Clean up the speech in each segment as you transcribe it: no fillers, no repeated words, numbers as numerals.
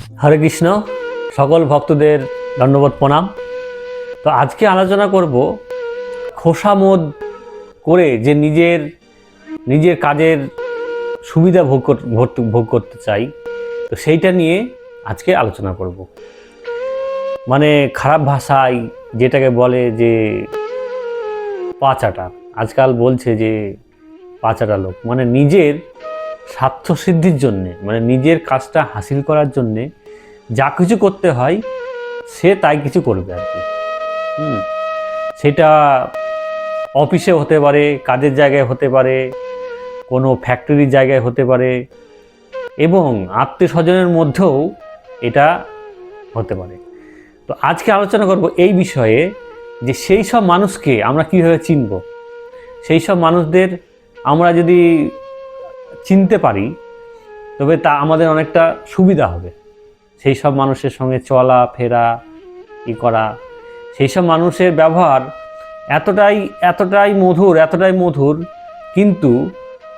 হরে কৃষ্ণ, সকল ভক্তদের দণ্ডবোধ প্রণাম। তো আজকে আলোচনা করব খোসামোদ করে যে নিজের কাজের সুবিধা ভোগ করতে চাই, তো সেইটা নিয়ে আজকে আলোচনা করব। মানে খারাপ ভাষায় যেটাকে বলে যে পাচাটা, আজকাল বলছে যে পাচাটা লোক, মানে নিজের স্বার্থসিদ্ধির জন্যে, মানে নিজের কাজটা হাসিল করার জন্যে যা কিছু করতে হয় সে তাই কিছু করবে আর কি। সেটা অফিসে হতে পারে, কাজের জায়গায় হতে পারে, কোনো ফ্যাক্টরির জায়গায় হতে পারে, এবং আত্মীয় স্বজনের মধ্যেও এটা হতে পারে। তো আজকে আলোচনা করব এই বিষয়ে যে সেই সব মানুষকে আমরা কীভাবে চিনব। সেই সব মানুষদের আমরা যদি চিনতে পারি তবে তা আমাদের অনেকটা সুবিধা হবে। সেই সব মানুষের সঙ্গে চলা ফেরা করা, সেই সব মানুষের ব্যবহার এতটাই মধুর, কিন্তু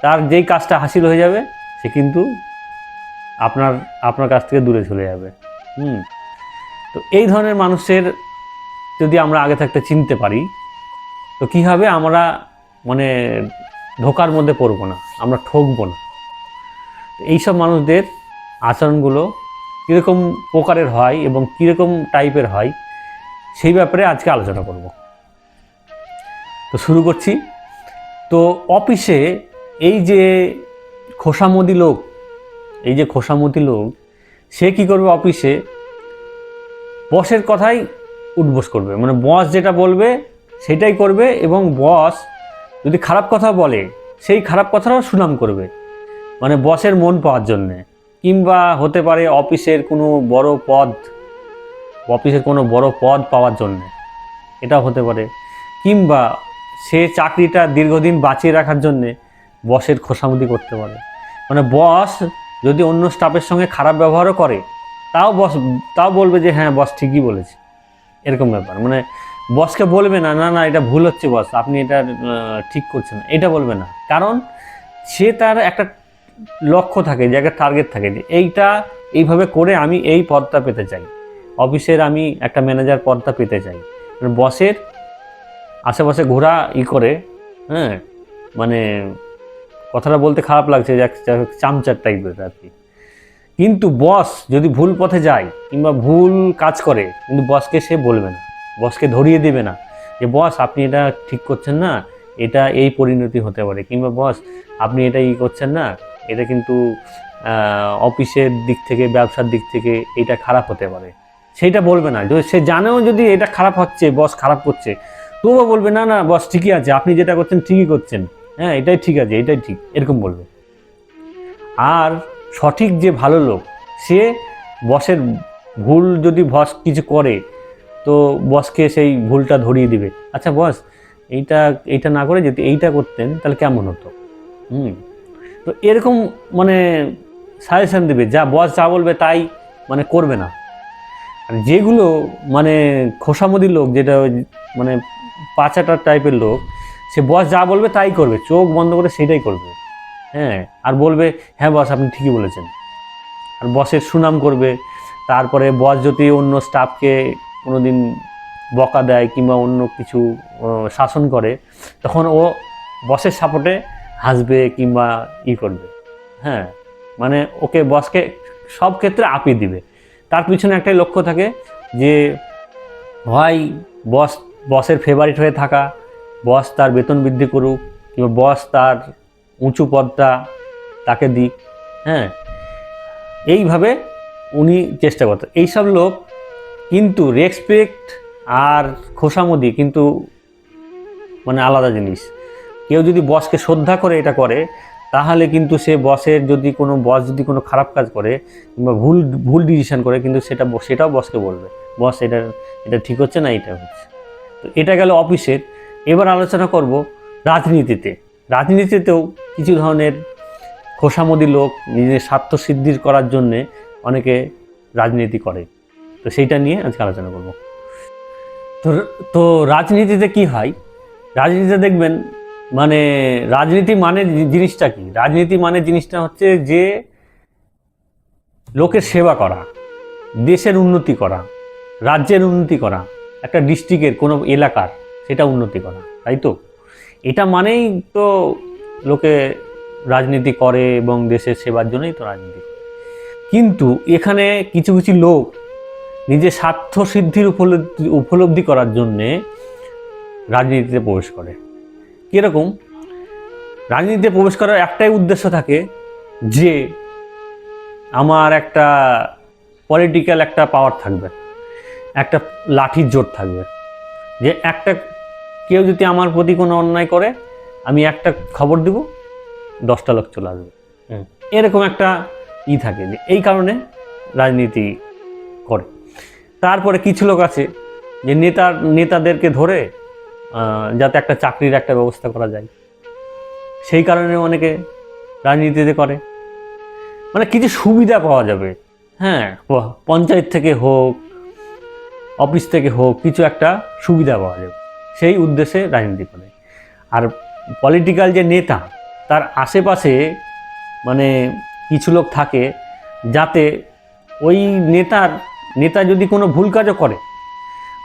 তার যেই কাজটা হাসিল হয়ে যাবে সে কিন্তু আপনার কাছ থেকে দূরে চলে যাবে। তো এই ধরনের মানুষের যদি আমরা আগে থাকতে চিনতে পারি তো কী হবে, আমরা মানে ধোকার মধ্যে পড়বো না, আমরা ঠকবো না। এইসব মানুষদের আচরণগুলো কীরকম প্রকারের হয় এবং কীরকম টাইপের হয় সেই ব্যাপারে আজকে আলোচনা করব। তো শুরু করছি। তো অফিসে এই যে খোসামদি লোক, সে কি করবে, অফিসে বসের কথাই উঠবোস করবে, মানে বস যেটা বলবে সেটাই করবে, এবং বস যদি খারাপ কথা বলে সেই খারাপ কথাটাও সুনাম করবে, মানে বসের মন পাওয়ার জন্যে। কিংবা হতে পারে অফিসের কোনো বড় পদ পাওয়ার জন্যে, এটাও হতে পারে। কিংবা সে চাকরিটা দীর্ঘদিন বাঁচিয়ে রাখার জন্যে বসের খোসামদি করতে পারে। মানে বস যদি অন্য স্টাফের সঙ্গে খারাপ ব্যবহারও করে তাও বলবে যে হ্যাঁ বস ঠিকই বলেছে, এরকম ব্যাপার। মানে বসকে বলবে না না এটা ভুল হচ্ছে বস, আপনি এটা ঠিক করছেন না, এটা বলবে না। কারণ সে তার একটা লক্ষ্য থাকে, যে একটা টার্গেট থাকে, যে এইভাবে করে আমি এই পদটা পেতে চাই, অফিসের আমি একটা ম্যানেজার পদটা পেতে চাই। মানে বসের আশেপাশে ঘোরা করে, মানে কথাটা বলতে খারাপ লাগছে, যে চামচার টাইপের আর কি। কিন্তু বস যদি ভুল পথে যায় কিংবা ভুল কাজ করে, কিন্তু বসকে সে বলবে না, বসকে ধরিয়ে দেবে না যে বস আপনি এটা ঠিক করছেন না, এটা এই পরিণতি হতে পারে, কিংবা বস আপনি এটা করছেন না, এটা কিন্তু অফিসের দিক থেকে, ব্যবসার দিক থেকে এটা খারাপ হতে পারে, সেইটা বলবে না। সে জানেও যদি এটা খারাপ হচ্ছে, বস খারাপ করছে, তবুও বলবে না বস ঠিকই আছে, আপনি যেটা করছেন ঠিকই করছেন, হ্যাঁ এটাই ঠিক আছে, এটাই ঠিক, এরকম বলবে। আর সঠিক যে ভালো লোক, সে বসের ভুল যদি বস কিছু করে তো বসকে সেই ভুলটা ধরিয়ে দিবে, আচ্ছা বস এইটা না করে যদি এইটা করতেন তাহলে কেমন হতো। তো এরকম মানে সাজেশন দেবে, বস যা বলবে তাই মানে করবে না। আর যেগুলো মানে খোসামদি লোক, যেটা মানে পাচাটার টাইপের লোক, সে বস যা বলবে তাই করবে, চোখ বন্ধ করে সেটাই করবে, আর বলবে হ্যাঁ বস আপনি ঠিকই বলেছেন, আর বসের সুনাম করবে। তারপরে বস যদি অন্য স্টাফকে কোনোদিন বকা দেয় কিংবা অন্য কিছু শাসন করে, তখন ও বসের সাপোর্টে হাসবে কিংবা করবে, মানে ওকে বসকে সব ক্ষেত্রে আপিয়ে দিবে। তার পিছনে একটাই লক্ষ্য থাকে, যে হয় বসের ফেভারিট হয়ে থাকা, বস তার বেতন বৃদ্ধি করুক, কিংবা বস তার উঁচু পদটা তাকে দিক, এইভাবে উনি চেষ্টা করতেন। এইসব লোক কিন্তু রেসপেক্ট আর খোসামদি কিন্তু মানে আলাদা জিনিস। কেউ যদি বসকে শ্রদ্ধা করে এটা করে, তাহলে কিন্তু সে বস যদি কোনো খারাপ কাজ করে কিংবা ভুল ডিসিশন করে, কিন্তু সেটাও বসকে বলবে, বস এটা ঠিক হচ্ছে না, এটা হচ্ছে। তো এটা গেল অফিসের। এবার আলোচনা করব রাজনীতিতেও কিছু ধরনের খোসামদি লোক নিজের স্বার্থ সিদ্ধির করার জন্যে অনেকে রাজনীতি করে। তো সেইটা নিয়ে আজকে আলোচনা করব। তো রাজনীতিতে কি হয়, রাজনীতিতে দেখবেন মানে রাজনীতি মানে জিনিসটা কি, রাজনীতি মানে জিনিসটা হচ্ছে যে লোকের সেবা করা, দেশের উন্নতি করা, রাজ্যের উন্নতি করা, একটা ডিস্ট্রিক্টের কোনো এলাকার সেটা উন্নতি করা, তাই তো? এটা মানেই তো লোকে রাজনীতি করে এবং দেশের সেবার জন্যই তো রাজনীতি করে। কিন্তু এখানে কিছু কিছু লোক নিজের স্বার্থ সিদ্ধির উপলব্ধি করার জন্যে রাজনীতিতে প্রবেশ করে। কীরকম? রাজনীতিতে প্রবেশ করার একটাই উদ্দেশ্য থাকে যে আমার একটা পলিটিক্যাল একটা পাওয়ার থাকবে, একটা লাঠির জোর থাকবে, যে একটা কেউ যদি আমার প্রতি কোনো অন্যায় করে আমি একটা খবর দিব, 10টা লোক চলে আসবে, এরকম একটা থাকে। যে এই কারণে রাজনীতি করে। তারপরে কিছু লোক আছে যে নেতাদেরকে ধরে যাতে একটা চাকরির একটা ব্যবস্থা করা যায়, সেই কারণে অনেকে রাজনীতিতে করে। মানে কিছু সুবিধা পাওয়া যাবে, হ্যাঁ, পঞ্চায়েত থেকে হোক, অফিস থেকে হোক, কিছু একটা সুবিধা পাওয়া যাবে, সেই উদ্দেশ্যে রাজনীতি করে। আর পলিটিক্যাল যে নেতা, তার আশেপাশে মানে কিছু লোক থাকে যাতে ওই নেতা যদি কোনো ভুল কাজও করে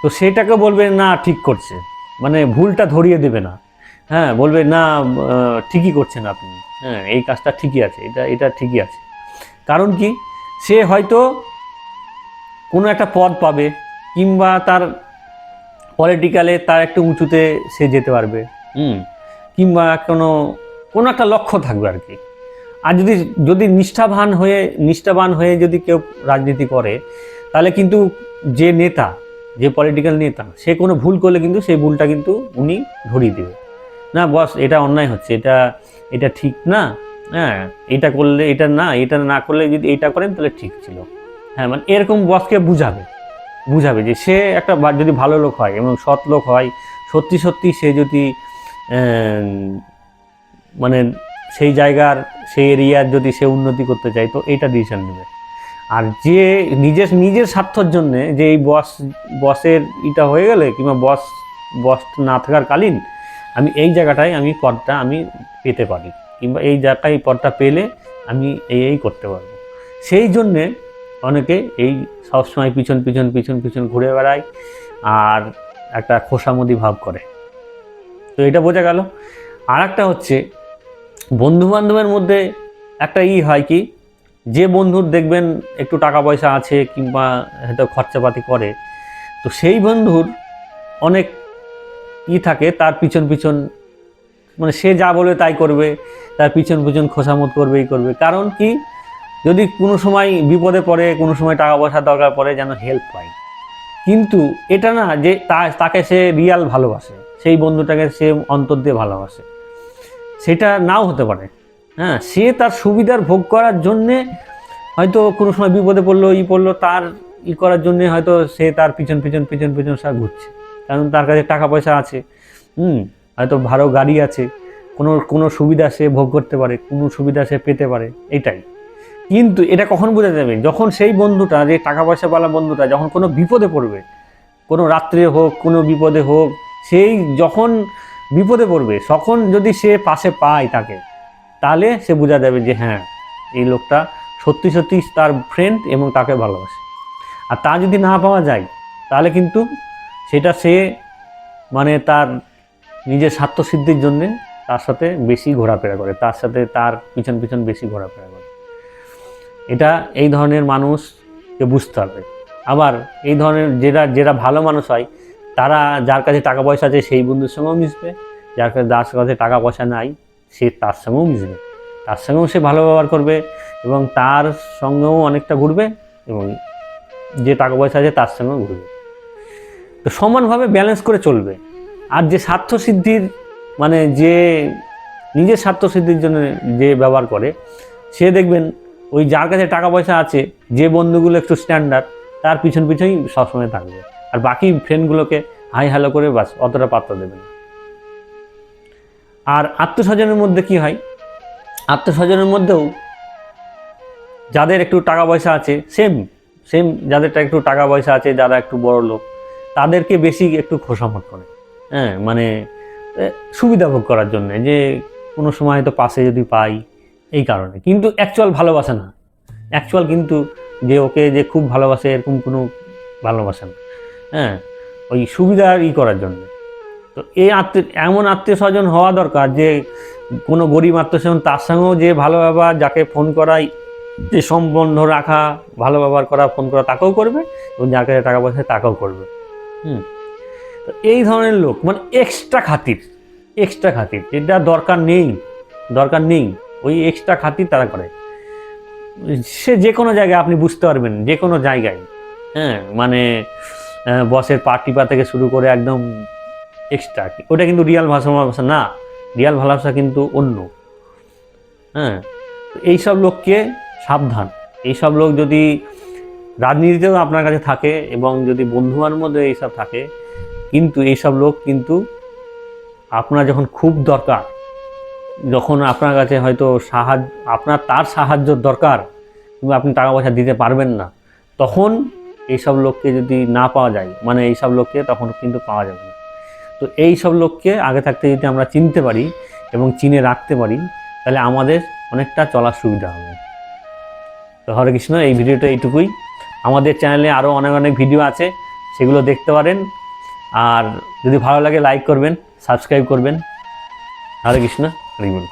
তো সেটাকে বলবে না ঠিক করছে, মানে ভুলটা ধরিয়ে দেবে না, হ্যাঁ, বলবে না ঠিকই করছেন আপনি, হ্যাঁ, এই কাজটা ঠিকই আছে, এটা ঠিকই আছে। কারণ কি, সে হয়তো কোনো একটা পদ পাবে, কিংবা তার পলিটিক্যালে তার একটু উঁচুতে সে যেতে পারবে, কিংবা কোনো একটা লক্ষ্য থাকবে আর কি। আর যদি নিষ্ঠাবান হয়ে যদি কেউ রাজনীতি করে, তাহলে কিন্তু যে পলিটিক্যাল নেতা, সে কোনো ভুল করলে কিন্তু সেই ভুলটা কিন্তু উনি ধরিয়ে দেবে, না বস এটা অন্যায় হচ্ছে, এটা ঠিক না, হ্যাঁ, এটা করলে এটা না করলে যদি এইটা করেন তাহলে ঠিক ছিল, হ্যাঁ, মানে এরকম বসকে বুঝাবে যে সে একটা যদি ভালো লোক হয় এবং সৎ লোক হয়, সত্যি সে যদি মানে সেই জায়গার সেই এরিয়ার যদি সে উন্নতি করতে চায় তো এইটা ডিসিশন নেবে। আর যে নিজের স্বার্থর জন্যে যে এই বসের এটা হয়ে গেলে, কিংবা বস না থাকার কালীন আমি এই জায়গাটায় পদটা আমি পেতে পারি, কিংবা এই জায়গাটায় পদটা পেলে আমি এই করতে পারবো, সেই জন্যে অনেকে এই সবসময় পিছন ঘুরে বেড়ায় আর একটা খোসামদি ভাব করে। তো এটা বোঝা গেল। আর একটা হচ্ছে বন্ধুবান্ধবের মধ্যে একটা হয় কি, যে বন্ধুর দেখবেন একটু টাকা পয়সা আছে কিংবা হয়তো খরচাপাতি করে, তো সেই বন্ধুর অনেক থাকে, তার পিছন মানে সে যা বলবে তাই করবে, তার পিছন খোসামত করবে, করবে। কারণ কি, যদি কোনো সময় বিপদে পড়ে, কোনো সময় টাকা পয়সার দরকার পড়ে, যেন হেল্প পায়। কিন্তু এটা না যে তাকে সে রিয়াল ভালোবাসে, সেই বন্ধুটাকে সে অন্তর দিয়ে ভালোবাসে, সেটা নাও হতে পারে। হ্যাঁ, সে তার সুবিধার ভোগ করার জন্যে হয়তো কোনো সময় বিপদে পড়লো তার করার জন্যে হয়তো সে তার পিছন সব ঘুরছে, কারণ তার কাছে টাকা পয়সা আছে, হয়তো ভালো গাড়ি আছে, কোনো সুবিধা সে ভোগ করতে পারে, কোনো সুবিধা সে পেতে পারে, এইটাই। কিন্তু এটা কখন বোঝা যাবে, যখন সেই বন্ধুটা, যে টাকা পয়সাওয়ালা বন্ধুটা যখন কোনো বিপদে পড়বে, কোনো রাত্রে হোক, কোনো বিপদে হোক, সেই যখন বিপদে পড়বে তখন যদি সে পাশে পায় তাকে, তাহলে সে বোঝা যাবে যে হ্যাঁ, এই লোকটা সত্যি তার ফ্রেন্ড এবং তাকে ভালোবাসে। আর তা যদি না পাওয়া যায়, তাহলে কিন্তু সেটা সে মানে তার নিজের স্বার্থ সিদ্ধির জন্যে তার সাথে বেশি ঘোরাফেরা করে, তার সাথে তার পিছন বেশি ঘোরাফেরা করে। এটা এই ধরনের মানুষকে বুঝতে হবে। আবার এই ধরনের যেটা ভালো মানুষ হয়, তারা যার কাছে টাকা পয়সা আছে সেই বন্ধুর সঙ্গেও মিশবে, যার কাছে টাকা পয়সা নাই সে তার সঙ্গেও মিশবে, তার সঙ্গেও সে ভালো ব্যবহার করবে এবং তার সঙ্গেও অনেকটা ঘুরবে, এবং যে টাকা পয়সা আছে তার সঙ্গেও ঘুরবে। তো সমানভাবে ব্যালেন্স করে চলবে। আর যে স্বার্থ সিদ্ধির মানে যে নিজের স্বার্থ সিদ্ধির জন্য যে ব্যবহার করে, সে দেখবেন ওই যার কাছে টাকা পয়সা আছে, যে বন্ধুগুলো একটু স্ট্যান্ডার্ড, তার পিছনই সবসময় থাকবে, আর বাকি ফ্রেন্ডগুলোকে হাই হ্যালো করে বাস অতটা পাত্তা দেবে না। আর আত্মস্বজনের মধ্যে কি হয়, আত্মস্বজনের মধ্যেও যাদের একটু টাকা পয়সা আছে, সেম যাদের একটু টাকা পয়সা আছে, যারা একটু বড় লোক, তাদেরকে বেশি একটু খোসামত করে, হ্যাঁ, মানে সুবিধা ভোগ করার জন্য, যে কোনো সময় হয়তো পাশে যদি পাই, এই কারণে। কিন্তু অ্যাকচুয়াল ভালোবাসে না, অ্যাকচুয়াল কিন্তু যে ওকে যে খুব ভালোবাসে এরকম কোনো ভালোবাসা না, হ্যাঁ, ওই সুবিধার করার জন্য। তো এই এমন আত্মীয় স্বজন হওয়া দরকার যে কোনো গরিব আত্মীয় স্বজন তার সঙ্গেও যে ভালো ব্যবহার, যাকে ফোন করাই যে সম্বন্ধ রাখা, ভালো ব্যবহার করা, ফোন করা তাকেও করবে, এবং যার কাছে টাকা পয়সা তাকেও করবে। তো এই ধরনের লোক মানে এক্সট্রা খাতির যেটা দরকার নেই ওই এক্সট্রা খাতির তারা করে। সে যে কোনো জায়গায় আপনি বুঝতে পারবেন, যে কোনো জায়গায়, হ্যাঁ, মানে বসের পার্টিপা থেকে শুরু করে একদম এক্সট্রা, ওটা কিন্তু রিয়াল ভালোবাসা না, রিয়াল ভালোবাসা কিন্তু অন্য। হ্যাঁ, এইসব লোককে সাবধান। এইসব লোক যদি রাজনীতিতেও আপনার কাছে থাকে এবং যদি বন্ধুবান্ধবের মধ্যে এইসব থাকে, কিন্তু এইসব লোক কিন্তু আপনার যখন খুব দরকার, যখন আপনার কাছে হয়তো তার সাহায্যর দরকার, কিংবা আপনি টাকা পয়সা দিতে পারবেন না, তখন এইসব লোককে যদি না পাওয়া যায়, মানে এইসব লোককে তখন কিন্তু পাওয়া যাবে না। তো এইসব লোককে আগে থাকতে যদি আমরা চিনতে পারি এবং চিনে রাখতে পারি, তাহলে আমাদের অনেকটা চলার সুবিধা হবে। তো হরে কৃষ্ণ, এই ভিডিওটা এইটুকুই। আমাদের চ্যানেলে আরও অনেক ভিডিও আছে, সেগুলো দেখতে পারেন। আর যদি ভালো লাগে লাইক করবেন, সাবস্ক্রাইব করবেন। হরে কৃষ্ণ, হরি বল।